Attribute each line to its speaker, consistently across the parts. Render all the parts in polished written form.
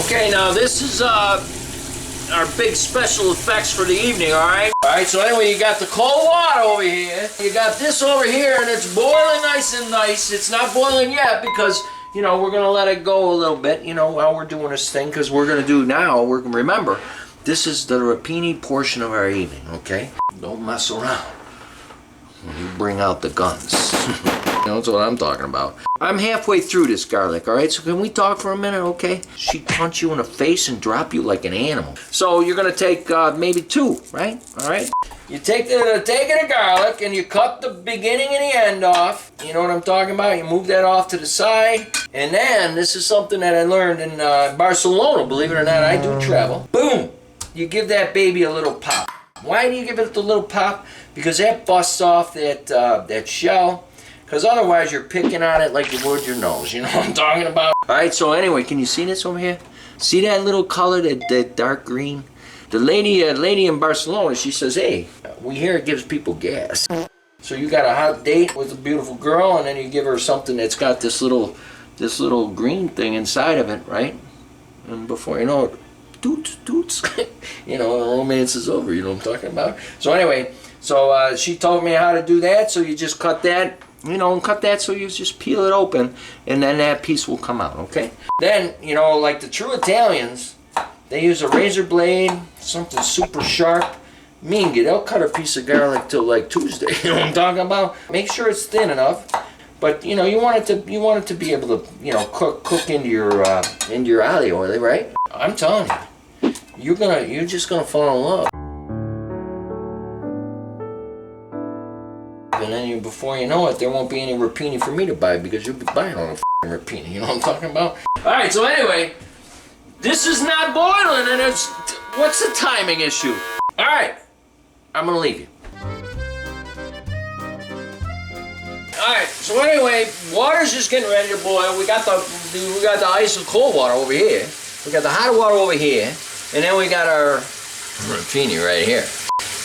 Speaker 1: Okay, now this is our big special effects for the evening, alright? Alright, so anyway, you got the cold water over here. You got this over here, and it's boiling nice and nice. It's not boiling yet because, you know, we're going to let it go a little bit, you know, while we're doing this thing, because we're going to do now, remember, this is the Rapini portion of our evening, okay? Don't mess around when you bring out the guns. You know, that's what I'm talking about. I'm halfway through this garlic, all right? So can we talk for a minute, okay? She'd punch you in the face and drop you like an animal. So you're gonna take maybe 2, right? All right? You take the garlic and you cut the beginning and the end off. You know what I'm talking about? You move that off to the side. And then, this is something that I learned in Barcelona, believe it or not, I do travel. Boom! You give that baby a little pop. Why do you give it the little pop? Because that busts off that shell. Because otherwise you're picking on it like you would your nose. You know what I'm talking about? Alright, so anyway, can you see this over here? See that little color, that dark green? The lady in Barcelona, she says, hey, we hear it gives people gas. So you got a hot date with a beautiful girl, and then you give her something that's got this little green thing inside of it, right? And before you know it, toots. You know, the romance is over, you know what I'm talking about? So anyway, so she told me how to do that, so you just cut that. You know, and cut that so you just peel it open, and then that piece will come out, okay? Then, you know, like the true Italians, they use a razor blade, something super sharp. Mingy, they'll cut a piece of garlic till like Tuesday, you know what I'm talking about? Make sure it's thin enough, but you know, you want it to be able to, you know, cook into your olive oil, right? I'm telling you, you're just gonna fall in love. And then before you know it, there won't be any Rapini for me to buy because you'll be buying all the Rapini. You know what I'm talking about? Alright, so anyway, this is not boiling, and what's the timing issue? Alright, I'm gonna leave you. Alright, so anyway, water's just getting ready to boil. We got the ice and cold water over here. We got the hot water over here, and then we got our Rapini right here.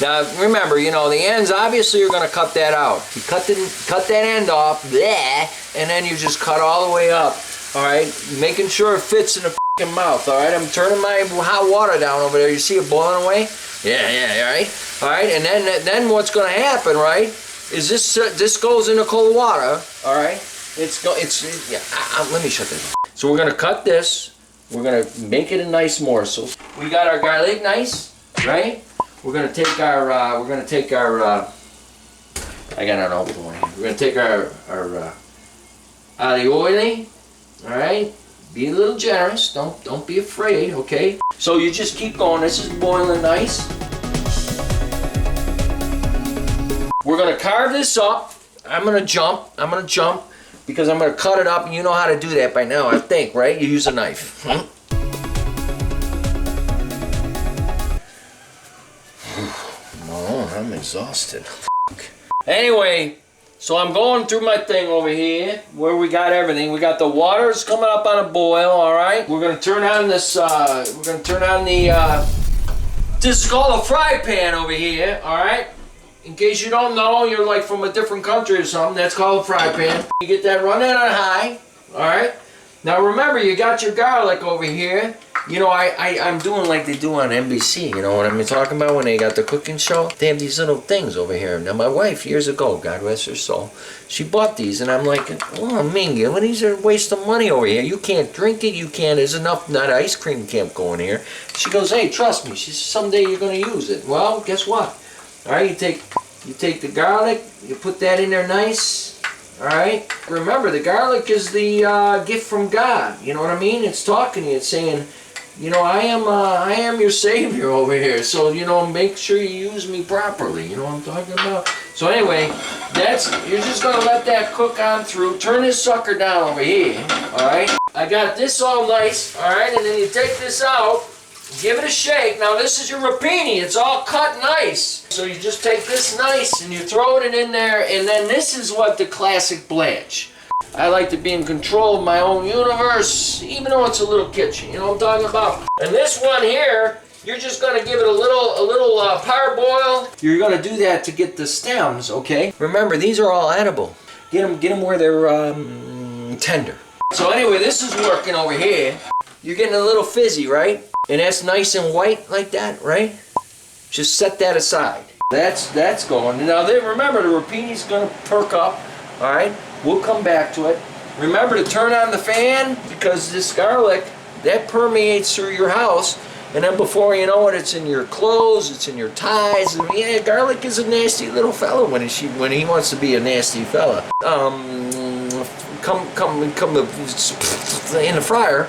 Speaker 1: Now remember, you know, the ends, obviously you're going to cut that out. You cut that end off, bleh, and then you just cut all the way up, alright? Making sure it fits in the f***ing mouth, alright? I'm turning my hot water down over there. You see it boiling away? Yeah, alright? Alright, and then what's going to happen, right, is this goes into cold water, alright? Let me shut this. So we're going to cut this. We're going to make it in nice morsels. We got our garlic nice, right? We're gonna take our I got an open one here. We're gonna take our olive oil, alright? Be a little generous, don't be afraid, okay? So you just keep going, this is boiling nice. We're gonna carve this up. I'm gonna jump, because I'm gonna cut it up, and you know how to do that by now, I think, right? You use a knife. I'm exhausted. Anyway, so I'm going through my thing over here where we got everything. We got the water's coming up on a boil, alright? We're gonna turn on this, this is called a fry pan over here, alright? In case you don't know, you're like from a different country or something, that's called a fry pan. You get that, run that on high, alright? Now remember, you got your garlic over here. You know, I'm doing like they do on NBC, you know what I'm talking about, when they got the cooking show? They have these little things over here. Now my wife, years ago, God rest her soul, she bought these, and I'm like, oh, Mingy, these are a waste of money over here. You can't drink it, there's enough, not ice cream can't go in here. She goes, hey, trust me, she says, someday you're going to use it. Well, guess what? Alright, you take the garlic, you put that in there nice. Alright? Remember, the garlic is the gift from God. You know what I mean? It's talking to you. It's saying, you know, I am your savior over here. So, you know, make sure you use me properly. You know what I'm talking about? So anyway, you're just going to let that cook on through. Turn this sucker down over here. Alright? I got this all nice. Alright? And then you take this out. Give it a shake. Now this is your Rapini. It's all cut nice. So you just take this nice and you throw it in there, and then this is what the classic blanch. I like to be in control of my own universe, even though it's a little kitchen. You know what I'm talking about? And this one here, you're just going to give it a little parboil. You're going to do that to get the stems, okay? Remember, these are all edible. Get them where they're tender. So anyway, this is working over here. You're getting a little fizzy, right? And that's nice and white like that, right? Just set that aside. That's going. Now remember, the rapini's going to perk up. All right, we'll come back to it. Remember to turn on the fan because this garlic, that permeates through your house, and then before you know it, it's in your clothes, it's in your ties. I mean, yeah, garlic is a nasty little fella when he wants to be a nasty fella. Come in the fryer,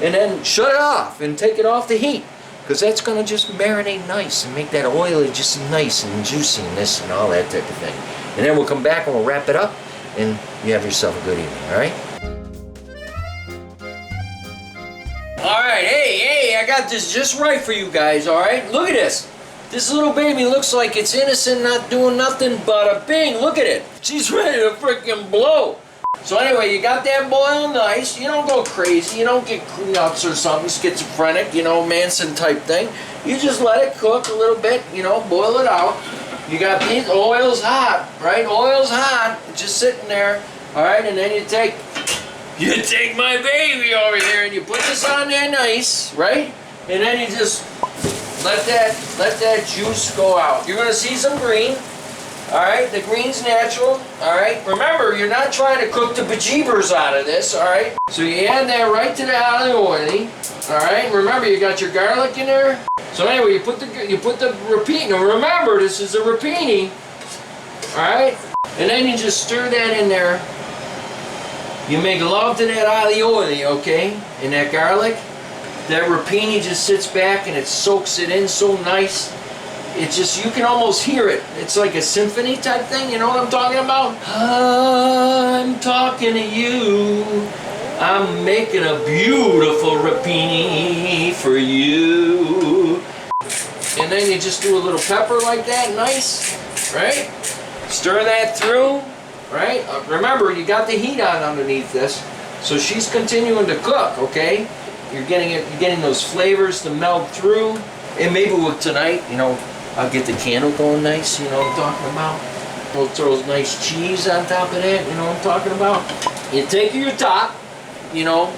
Speaker 1: and then shut it off and take it off the heat. Because that's going to just marinate nice and make that oil just nice and juicy and this and all that type of thing. And then we'll come back and we'll wrap it up and you have yourself a good evening, alright? Alright, hey, I got this just right for you guys, alright? Look at this. This little baby looks like it's innocent, not doing nothing but a bing. Look at it. She's ready to freaking blow. So anyway, you got that boiling nice. You don't go crazy. You don't get nuts or something, schizophrenic, you know, Manson type thing. You just let it cook a little bit, you know, boil it out. You got these, oil's hot, right? Oil's hot, just sitting there, all right? And then you take my baby over here and you put this on there nice, right? And then you just let that juice go out. You're gonna see some green. Alright, the green's natural, alright? Remember, you're not trying to cook the bejeebers out of this, alright? So you add that right to the olive oil, alright? Remember, you got your garlic in there. So anyway, you put the rapini. Now remember, this is a rapini, alright? And then you just stir that in there. You make love to that olive oil, okay? And that garlic. That rapini just sits back and it soaks it in so nice. It's just, you can almost hear it. It's like a symphony type thing, you know what I'm talking about? I'm talking to you. I'm making a beautiful rapini for you. And then you just do a little pepper like that, nice, right? Stir that through, right? Remember, you got the heat on underneath this, so she's continuing to cook, okay? You're getting those flavors to meld through. And maybe with tonight, you know, I'll get the candle going nice, you know what I'm talking about? We'll throw nice cheese on top of that, you know what I'm talking about? You take your top, you know,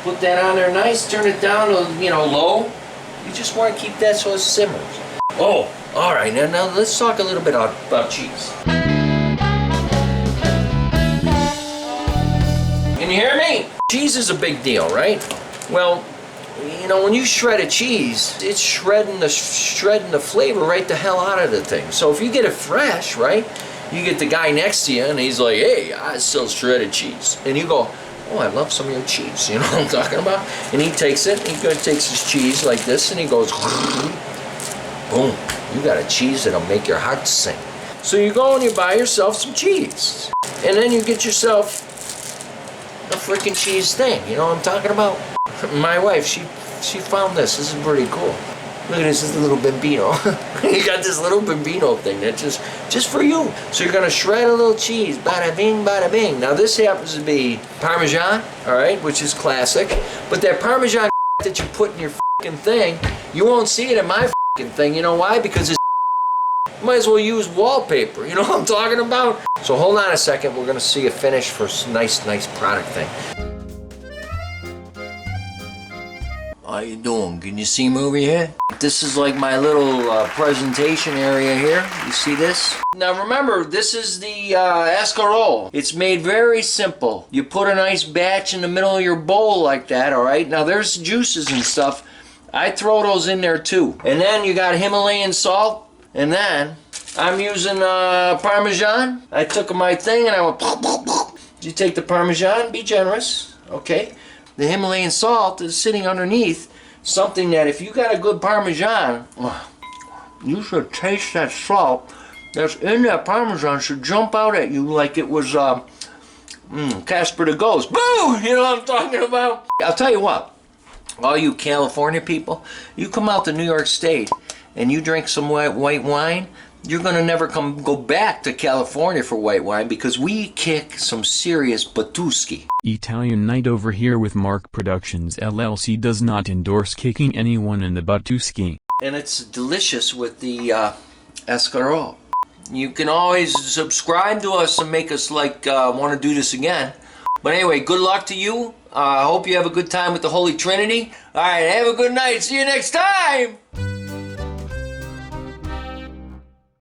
Speaker 1: put that on there nice, turn it down to, you know, low. You just want to keep that so it simmers. Oh, alright, now let's talk a little bit about cheese. Can you hear me? Cheese is a big deal, right? Well, you know, when you shred a cheese, it's shredding the flavor right the hell out of the thing. So if you get it fresh, right, you get the guy next to you and he's like, hey, I sell shredded cheese. And you go, oh, I love some of your cheese. You know what I'm talking about? And he takes it, and he takes his cheese like this, and he goes, boom, you got a cheese that'll make your heart sing. So you go and you buy yourself some cheese. And then you get yourself a freaking cheese thing. You know what I'm talking about? My wife, she found this. This is pretty cool. Look at this, this little bambino. You got this little bambino thing that's just for you. So you're gonna shred a little cheese, bada bing, bada bing. Now this happens to be Parmesan, all right, which is classic. But that Parmesan that you put in your fucking thing, you won't see it in my fucking thing. You know why? Because it's might as well use wallpaper. You know what I'm talking about? So hold on a second. We're gonna see a finish for some nice product thing. How you doing? Can you see me over here? This is like my little presentation area here. You see this? Now remember, this is the escarole. It's made very simple. You put a nice batch in the middle of your bowl like that, alright? Now there's juices and stuff. I throw those in there too. And then you got Himalayan salt. And then I'm using Parmesan. I took my thing and I went... You take the Parmesan, be generous, okay? The Himalayan salt is sitting underneath something that if you got a good Parmesan, you should taste that salt that's in that Parmesan should jump out at you like it was Casper the Ghost. Boo! You know what I'm talking about? I'll tell you what, all you California people, you come out to New York State and you drink some white wine, you're going to never go back to California for white wine because we kick some serious Batuski.
Speaker 2: Italian Night over here with Mark Productions LLC does not endorse kicking anyone in the Batuski.
Speaker 1: And it's delicious with the escarole. You can always subscribe to us and make us like want to do this again. But anyway, good luck to you. I hope you have a good time with the Holy Trinity. All right, have a good night. See you next time.